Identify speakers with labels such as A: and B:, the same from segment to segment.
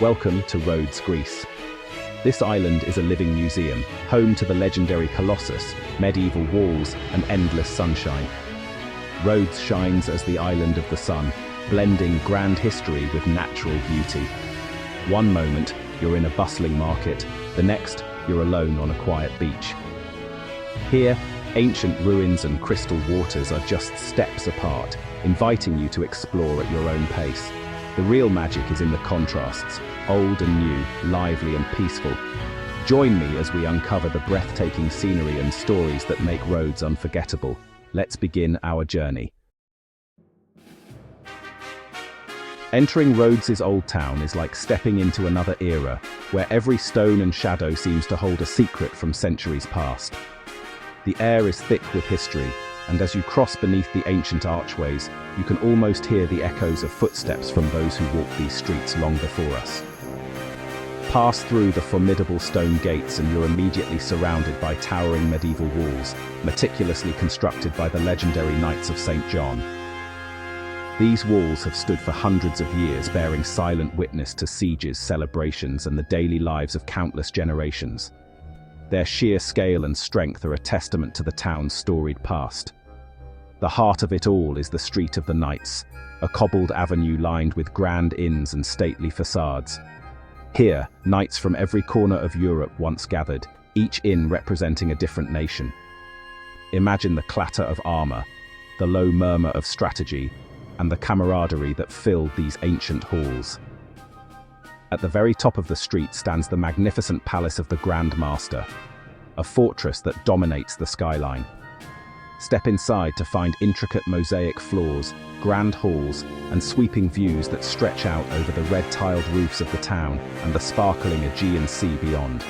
A: Welcome to Rhodes, Greece. This island is a living museum, home to the legendary Colossus, medieval walls, and endless sunshine. Rhodes shines as the island of the sun, blending grand history with natural beauty. One moment, you're in a bustling market, the next, you're alone on a quiet beach. Here, ancient ruins and crystal waters are just steps apart, inviting you to explore at your own pace. The real magic is in the contrasts, old and new, lively and peaceful. Join me as we uncover the breathtaking scenery and stories that make Rhodes unforgettable. Let's begin our journey. Entering Rhodes' Old Town is like stepping into another era, where every stone and shadow seems to hold a secret from centuries past. The air is thick with history, and as you cross beneath the ancient archways, you can almost hear the echoes of footsteps from those who walked these streets long before us. Pass through the formidable stone gates and you're immediately surrounded by towering medieval walls, meticulously constructed by the legendary Knights of St. John. These walls have stood for hundreds of years, bearing silent witness to sieges, celebrations, and the daily lives of countless generations. Their sheer scale and strength are a testament to the town's storied past. The heart of it all is the Street of the Knights, a cobbled avenue lined with grand inns and stately facades. Here, knights from every corner of Europe once gathered, each inn representing a different nation. Imagine the clatter of armor, the low murmur of strategy, and the camaraderie that filled these ancient halls. At the very top of the street stands the magnificent Palace of the Grand Master, a fortress that dominates the skyline. Step inside to find intricate mosaic floors, grand halls, and sweeping views that stretch out over the red-tiled roofs of the town and the sparkling Aegean Sea beyond.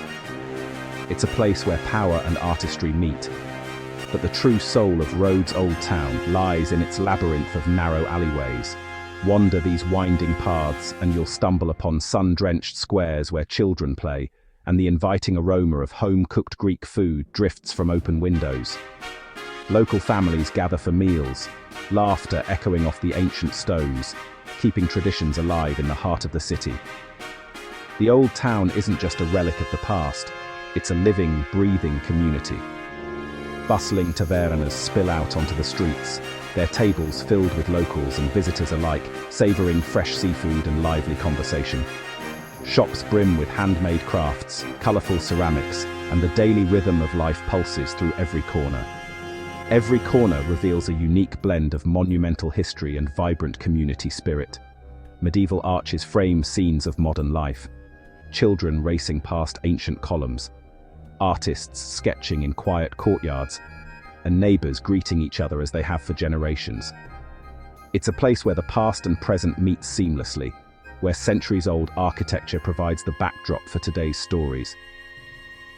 A: It's a place where power and artistry meet, but the true soul of Rhodes Old Town lies in its labyrinth of narrow alleyways. Wander these winding paths and you'll stumble upon sun-drenched squares where children play, and the inviting aroma of home-cooked Greek food drifts from open windows. Local families gather for meals, laughter echoing off the ancient stones, keeping traditions alive in the heart of the city. The old town isn't just a relic of the past, it's a living, breathing community. Bustling tavernas spill out onto the streets, their tables filled with locals and visitors alike, savoring fresh seafood and lively conversation. Shops brim with handmade crafts, colorful ceramics, and the daily rhythm of life pulses through every corner. Every corner reveals a unique blend of monumental history and vibrant community spirit. Medieval arches frame scenes of modern life, children racing past ancient columns, artists sketching in quiet courtyards, and neighbors greeting each other as they have for generations. It's a place where the past and present meet seamlessly, where centuries-old architecture provides the backdrop for today's stories.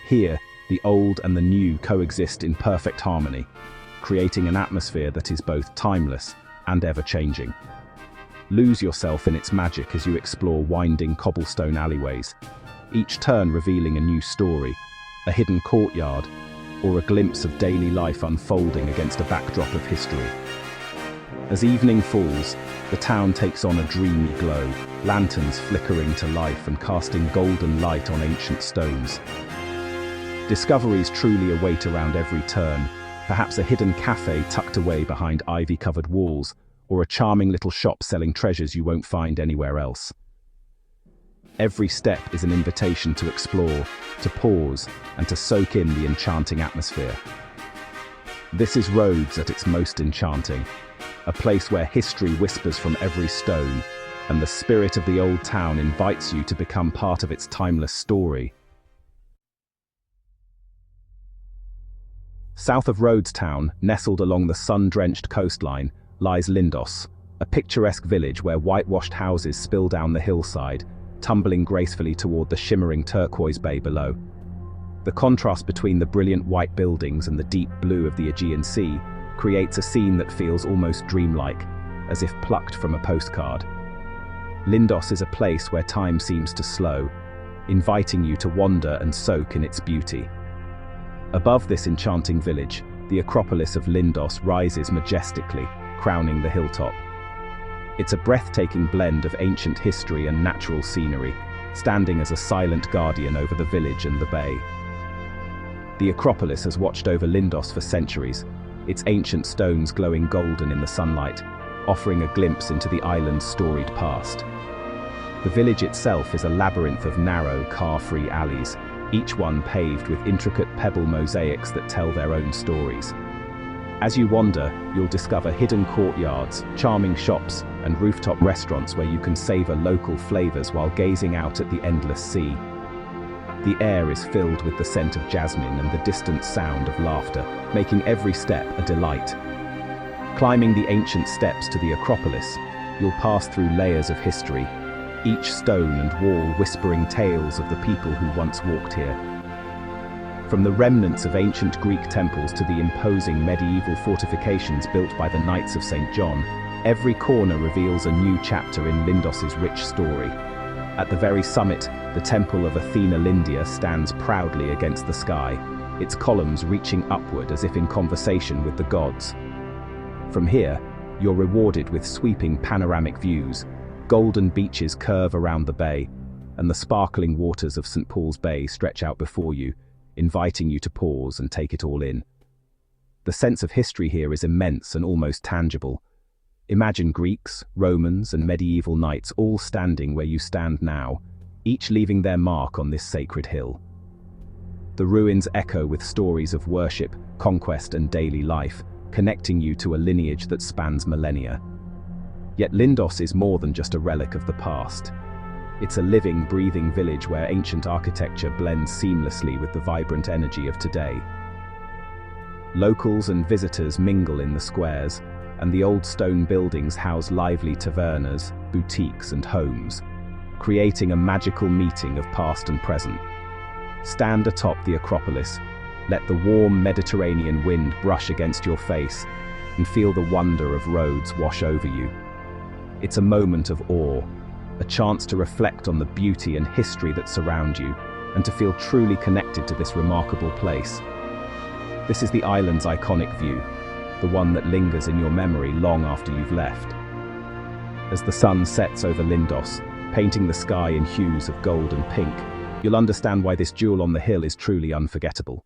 A: Here, the old and the new coexist in perfect harmony, creating an atmosphere that is both timeless and ever-changing. Lose yourself in its magic as you explore winding cobblestone alleyways, each turn revealing a new story, a hidden courtyard, or a glimpse of daily life unfolding against a backdrop of history. As evening falls, the town takes on a dreamy glow, lanterns flickering to life and casting golden light on ancient stones. Discoveries truly await around every turn, perhaps a hidden cafe tucked away behind ivy-covered walls, or a charming little shop selling treasures you won't find anywhere else. Every step is an invitation to explore, to pause, and to soak in the enchanting atmosphere. This is Rhodes at its most enchanting, a place where history whispers from every stone, and the spirit of the old town invites you to become part of its timeless story. South of Rhodes Town, nestled along the sun-drenched coastline, lies Lindos, a picturesque village where whitewashed houses spill down the hillside, tumbling gracefully toward the shimmering turquoise bay below. The contrast between the brilliant white buildings and the deep blue of the Aegean Sea creates a scene that feels almost dreamlike, as if plucked from a postcard. Lindos is a place where time seems to slow, inviting you to wander and soak in its beauty. Above this enchanting village, the Acropolis of Lindos rises majestically, crowning the hilltop. It's a breathtaking blend of ancient history and natural scenery, standing as a silent guardian over the village and the bay. The Acropolis has watched over Lindos for centuries, its ancient stones glowing golden in the sunlight, offering a glimpse into the island's storied past. The village itself is a labyrinth of narrow, car-free alleys, each one paved with intricate pebble mosaics that tell their own stories. As you wander, you'll discover hidden courtyards, charming shops, and rooftop restaurants where you can savor local flavors while gazing out at the endless sea. The air is filled with the scent of jasmine and the distant sound of laughter, making every step a delight. Climbing the ancient steps to the Acropolis, you'll pass through layers of history, each stone and wall whispering tales of the people who once walked here. From the remnants of ancient Greek temples to the imposing medieval fortifications built by the Knights of St. John, every corner reveals a new chapter in Lindos's rich story. At the very summit, the temple of Athena Lindia stands proudly against the sky, its columns reaching upward as if in conversation with the gods. From here, you're rewarded with sweeping panoramic views. Golden beaches curve around the bay, and the sparkling waters of St. Paul's Bay stretch out before you, inviting you to pause and take it all in. The sense of history here is immense and almost tangible. Imagine Greeks, Romans, and medieval knights all standing where you stand now, each leaving their mark on this sacred hill. The ruins echo with stories of worship, conquest, and daily life, connecting you to a lineage that spans millennia. Yet Lindos is more than just a relic of the past. It's a living, breathing village where ancient architecture blends seamlessly with the vibrant energy of today. Locals and visitors mingle in the squares, and the old stone buildings house lively tavernas, boutiques, and homes, creating a magical meeting of past and present. Stand atop the Acropolis, let the warm Mediterranean wind brush against your face, and feel the wonder of Rhodes wash over you. It's a moment of awe, a chance to reflect on the beauty and history that surround you, and to feel truly connected to this remarkable place. This is the island's iconic view, the one that lingers in your memory long after you've left. As the sun sets over Lindos, painting the sky in hues of gold and pink, you'll understand why this jewel on the hill is truly unforgettable.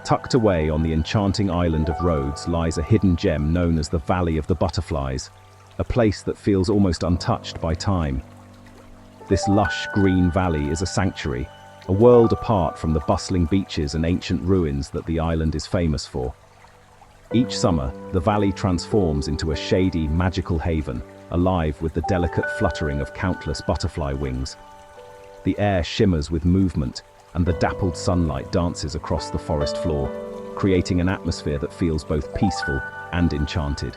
A: Tucked away on the enchanting island of Rhodes lies a hidden gem known as the Valley of the Butterflies, a place that feels almost untouched by time. This lush green valley is a sanctuary, a world apart from the bustling beaches and ancient ruins that the island is famous for. Each summer, the valley transforms into a shady, magical haven, alive with the delicate fluttering of countless butterfly wings. The air shimmers with movement, and the dappled sunlight dances across the forest floor, creating an atmosphere that feels both peaceful and enchanted.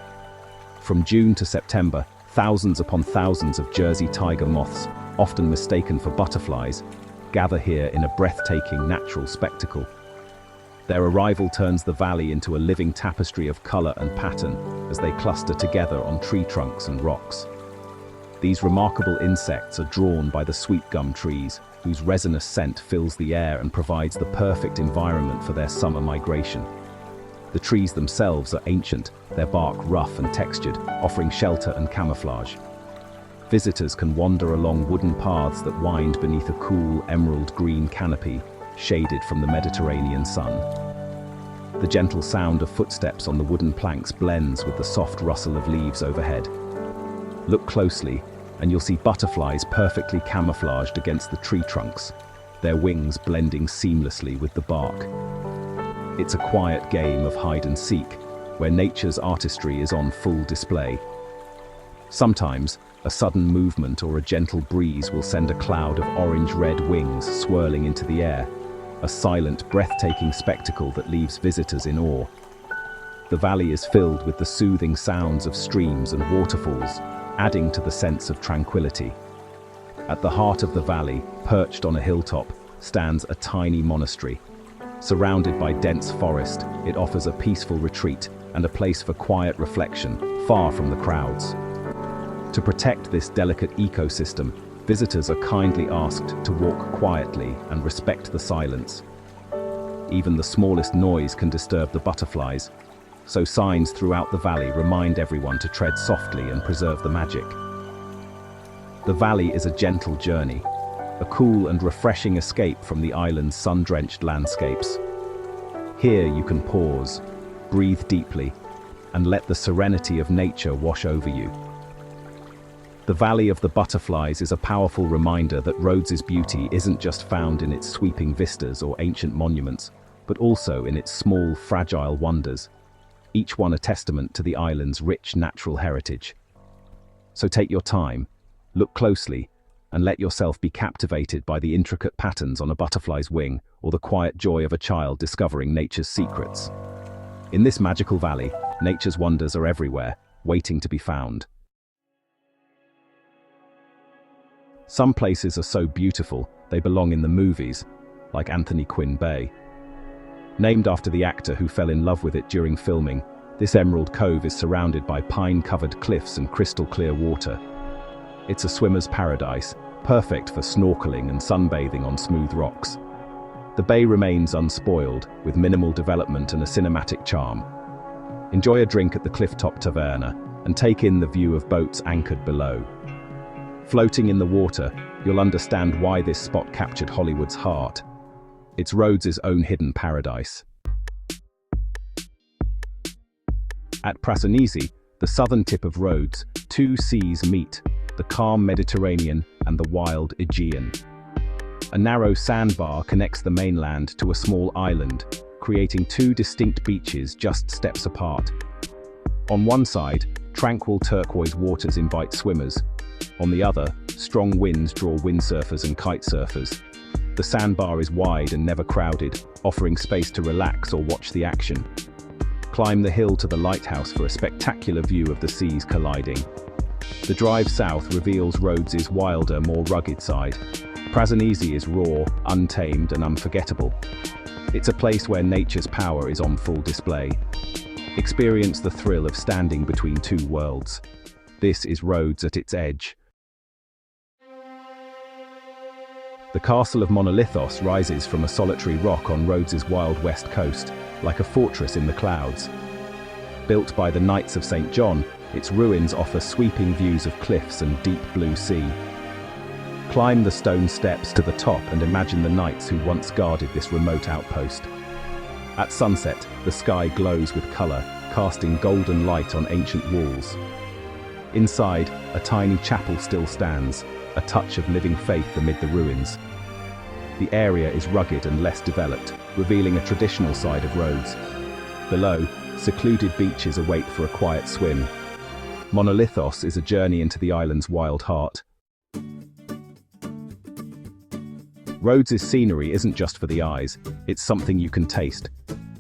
A: From June to September, thousands upon thousands of Jersey tiger moths, often mistaken for butterflies, gather here in a breathtaking natural spectacle. Their arrival turns the valley into a living tapestry of color and pattern as they cluster together on tree trunks and rocks. These remarkable insects are drawn by the sweet gum trees, whose resinous scent fills the air and provides the perfect environment for their summer migration. The trees themselves are ancient, their bark rough and textured, offering shelter and camouflage. Visitors can wander along wooden paths that wind beneath a cool emerald green canopy, shaded from the Mediterranean sun. The gentle sound of footsteps on the wooden planks blends with the soft rustle of leaves overhead. Look closely, and you'll see butterflies perfectly camouflaged against the tree trunks, their wings blending seamlessly with the bark. It's a quiet game of hide and seek, where nature's artistry is on full display. Sometimes, a sudden movement or a gentle breeze will send a cloud of orange-red wings swirling into the air, a silent, breathtaking spectacle that leaves visitors in awe. The valley is filled with the soothing sounds of streams and waterfalls, adding to the sense of tranquility. At the heart of the valley, perched on a hilltop, stands a tiny monastery. Surrounded by dense forest, it offers a peaceful retreat and a place for quiet reflection, far from the crowds. To protect this delicate ecosystem, visitors are kindly asked to walk quietly and respect the silence. Even the smallest noise can disturb the butterflies, so signs throughout the valley remind everyone to tread softly and preserve the magic. The valley is a gentle journey, a cool and refreshing escape from the island's sun-drenched landscapes. Here you can pause, breathe deeply, and let the serenity of nature wash over you. The Valley of the Butterflies is a powerful reminder that Rhodes's beauty isn't just found in its sweeping vistas or ancient monuments, but also in its small, fragile wonders, each one a testament to the island's rich natural heritage. So take your time, look closely, and let yourself be captivated by the intricate patterns on a butterfly's wing or the quiet joy of a child discovering nature's secrets. In this magical valley, nature's wonders are everywhere, waiting to be found. Some places are so beautiful, they belong in the movies, like Anthony Quinn Bay. Named after the actor who fell in love with it during filming, this Emerald Cove is surrounded by pine-covered cliffs and crystal-clear water. It's a swimmer's paradise, perfect for snorkeling and sunbathing on smooth rocks. The bay remains unspoiled, with minimal development and a cinematic charm. Enjoy a drink at the Clifftop Taverna and take in the view of boats anchored below. Floating in the water, you'll understand why this spot captured Hollywood's heart. It's Rhodes's own hidden paradise. At Prasonisi, the southern tip of Rhodes, two seas meet, the calm Mediterranean and the wild Aegean. A narrow sandbar connects the mainland to a small island, creating two distinct beaches just steps apart. On one side, tranquil turquoise waters invite swimmers. On the other, strong winds draw windsurfers and kitesurfers. The sandbar is wide and never crowded, offering space to relax or watch the action. Climb the hill to the lighthouse for a spectacular view of the seas colliding. The drive south reveals Rhodes's wilder, more rugged side. Prasonisi is raw, untamed, and unforgettable. It's a place where nature's power is on full display. Experience the thrill of standing between two worlds. This is Rhodes at its edge. The castle of Monolithos rises from a solitary rock on Rhodes's wild west coast, like a fortress in the clouds. Built by the Knights of St. John, its ruins offer sweeping views of cliffs and deep blue sea. Climb the stone steps to the top and imagine the knights who once guarded this remote outpost. At sunset, the sky glows with color, casting golden light on ancient walls. Inside, a tiny chapel still stands, a touch of living faith amid the ruins. The area is rugged and less developed, revealing a traditional side of Rhodes. Below, secluded beaches await for a quiet swim. Monolithos is a journey into the island's wild heart. Rhodes's scenery isn't just for the eyes, it's something you can taste.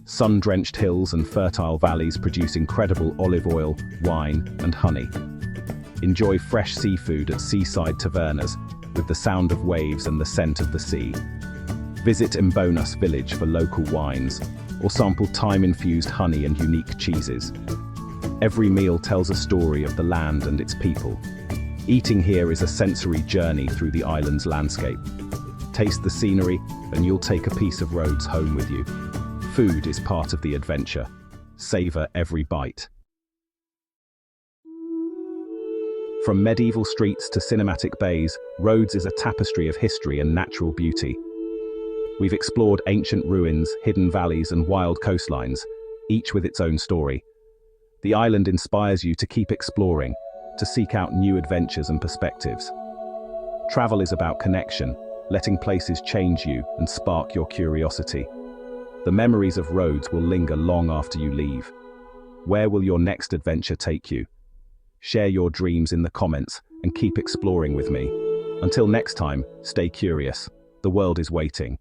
A: Sun-drenched hills and fertile valleys produce incredible olive oil, wine, and honey. Enjoy fresh seafood at seaside tavernas, with the sound of waves and the scent of the sea. Visit Embonas village for local wines, or sample thyme-infused honey and unique cheeses. Every meal tells a story of the land and its people. Eating here is a sensory journey through the island's landscape. Taste the scenery, and you'll take a piece of Rhodes home with you. Food is part of the adventure. Savor every bite. From medieval streets to cinematic bays, Rhodes is a tapestry of history and natural beauty. We've explored ancient ruins, hidden valleys, and wild coastlines, each with its own story. The island inspires you to keep exploring, to seek out new adventures and perspectives. Travel is about connection, letting places change you and spark your curiosity. The memories of Rhodes will linger long after you leave. Where will your next adventure take you? Share your dreams in the comments and keep exploring with me. Until next time, stay curious. The world is waiting.